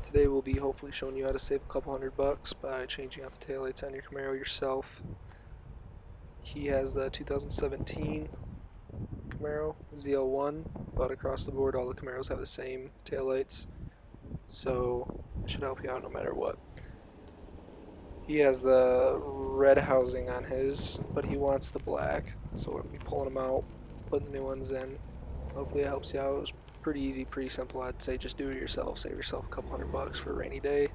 Today we'll be hopefully showing you how to save a couple $100 by changing out the taillights on your Camaro yourself. He has the 2017 Camaro Zl1, but across the board all the Camaros have the same taillights, so it should help you out no matter what. He has the red housing on his, but he wants the black, so we'll be pulling them out, putting the new ones in. Hopefully it helps you out. It was pretty easy, pretty simple. I'd say just do it yourself. Save yourself a couple $100 for a rainy day.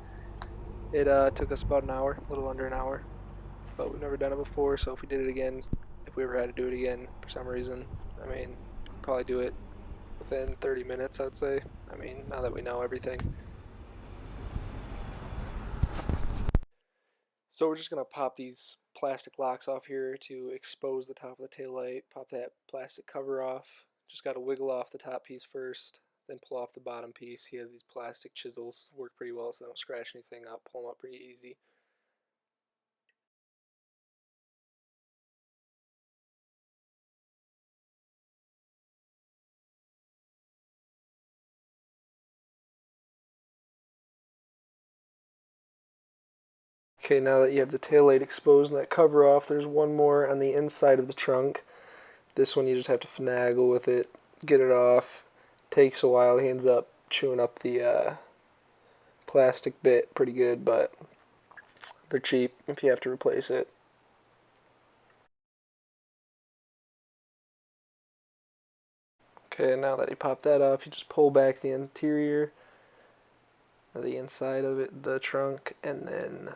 It took us about an hour, a little under an hour, but we've never done it before, so if we did it again, if we ever had to do it again for some reason, I mean, probably do it within 30 minutes, I'd say. I mean, now that we know everything. So we're just going to pop these plastic locks off here to expose the top of the taillight, pop that plastic cover off. Just got to wiggle off the top piece first, then pull off the bottom piece. He has these plastic chisels, work pretty well so they don't scratch anything up, pull them up pretty easy. Okay, now that you have the taillight exposed and that cover off, there's one more on the inside of the trunk. This one you just have to finagle with it, get it off. Takes a while. He ends up chewing up the plastic bit pretty good, but they're cheap if you have to replace it. Okay, now that you pop that off, you just pull back the interior, or the inside of it, the trunk, and then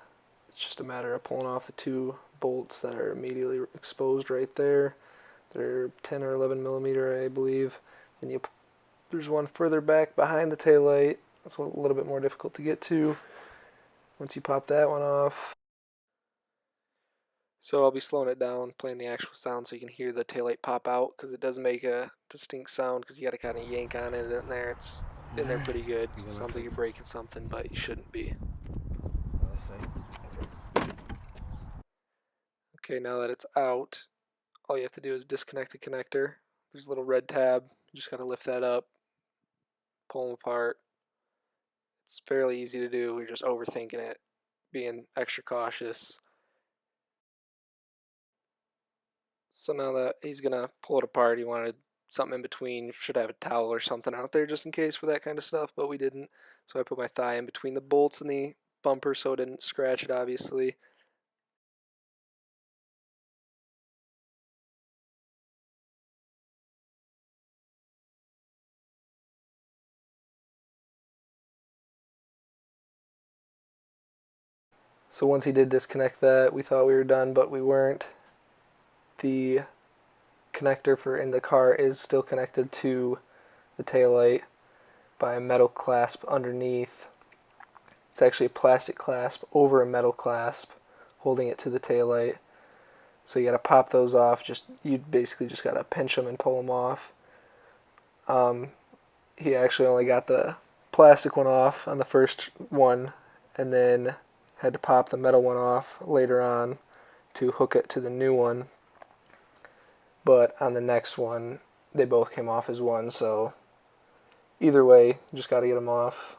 it's just a matter of pulling off the two bolts that are immediately exposed right there. They're 10 or 11 millimeter, I believe. And there's one further back behind the taillight. That's a little bit more difficult to get to. Once you pop that one off. So I'll be slowing it down, playing the actual sound so you can hear the taillight pop out, because it does make a distinct sound because you got to kind of yank on it in there. It's in there pretty good. Sounds like you're breaking something, but you shouldn't be. Okay, now that it's out, all you have to do is disconnect the connector. There's a little red tab. You just got to lift that up, pull them apart. It's fairly easy to do. We're just overthinking it, being extra cautious. So now that he's gonna pull it apart, he wanted something in between. Should have a towel or something out there just in case for that kind of stuff, but we didn't. So I put my thigh in between the bolts and the bumper so it didn't scratch it, obviously. So once he did disconnect that, we thought we were done, but we weren't. The connector for in the car is still connected to the taillight by a metal clasp underneath. It's actually a plastic clasp over a metal clasp holding it to the taillight. So you got to pop those off. You basically just got to pinch them and pull them off. He actually only got the plastic one off on the first one, and then had to pop the metal one off later on to hook it to the new one. But on the next one, they both came off as one. So either way, you just got to get them off.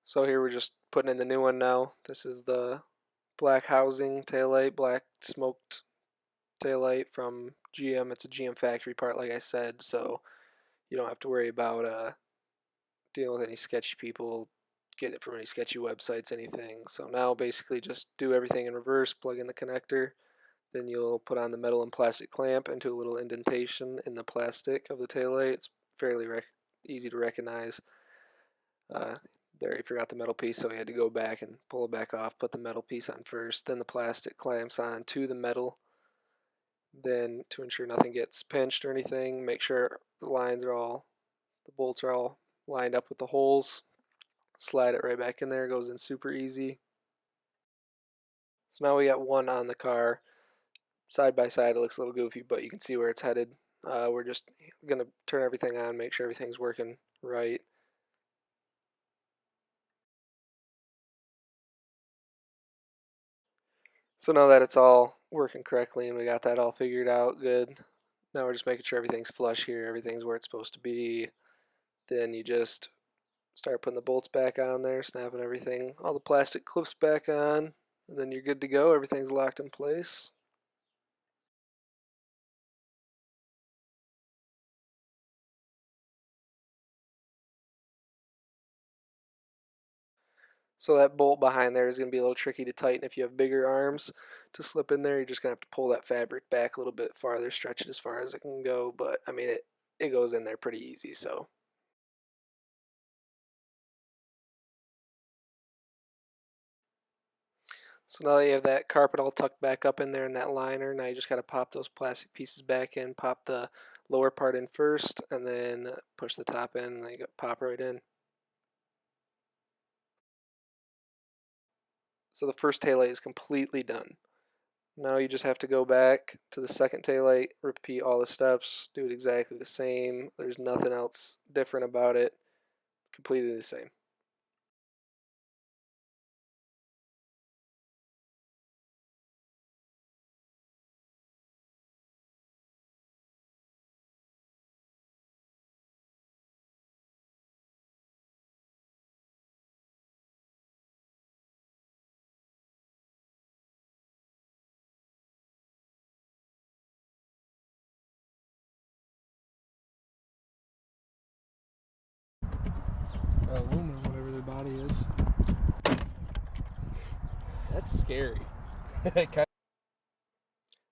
So here we're just putting in the new one now. This is the black housing taillight, black smoked taillight from GM. It's a GM factory part, like I said, so you don't have to worry about dealing with any sketchy people, get it from any sketchy websites, anything. So now basically just do everything in reverse, plug in the connector, then you'll put on the metal and plastic clamp into a little indentation in the plastic of the taillight. It's fairly easy to recognize. There he forgot the metal piece, so he had to go back and pull it back off, put the metal piece on first, then the plastic clamps on to the metal. Then to ensure nothing gets pinched or anything, make sure the bolts are all lined up with the holes. Slide it right back in there, goes in super easy. So now we got one on the car. Side by side it looks a little goofy, but you can see where it's headed. We're just going to turn everything on, make sure everything's working right. So now that it's all working correctly and we got that all figured out good, now we're just making sure everything's flush here, everything's where it's supposed to be. Then you just start putting the bolts back on there, snapping everything, all the plastic clips back on, and then you're good to go. Everything's locked in place. So that bolt behind there is going to be a little tricky to tighten. If you have bigger arms to slip in there, you're just going to have to pull that fabric back a little bit farther, stretch it as far as it can go. But I mean, it goes in there pretty easy. So now that you have that carpet all tucked back up in there in that liner, now you just got to pop those plastic pieces back in, pop the lower part in first, and then push the top in, and then you pop right in. So the first taillight is completely done. Now you just have to go back to the second taillight, repeat all the steps, do it exactly the same. There's nothing else different about it. Completely the same. Aluminum, whatever their body is. That's scary.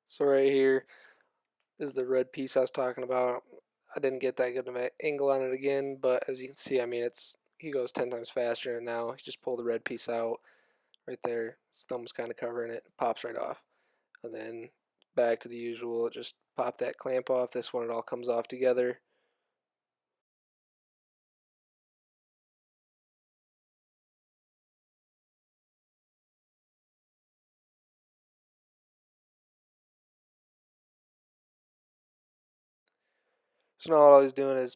So right here is the red piece I was talking about. I didn't get that good of an angle on it again, but as you can see, I mean, he goes 10 times faster, and now he just pulled the red piece out right there. His thumb's kind of covering it, pops right off. And then back to the usual, just pop that clamp off. This one, it all comes off together. So now all he's doing is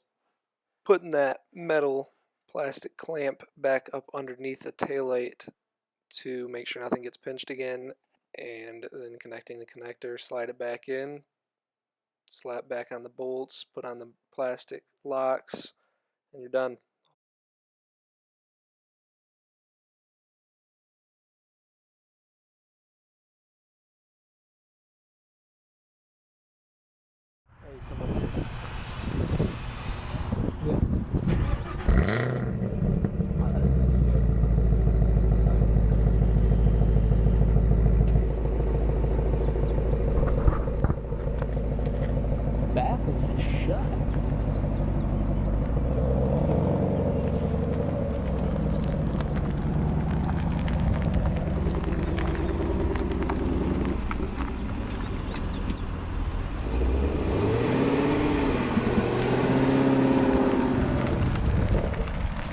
putting that metal plastic clamp back up underneath the taillight to make sure nothing gets pinched again, and then connecting the connector, slide it back in, slap back on the bolts, put on the plastic locks, and you're done.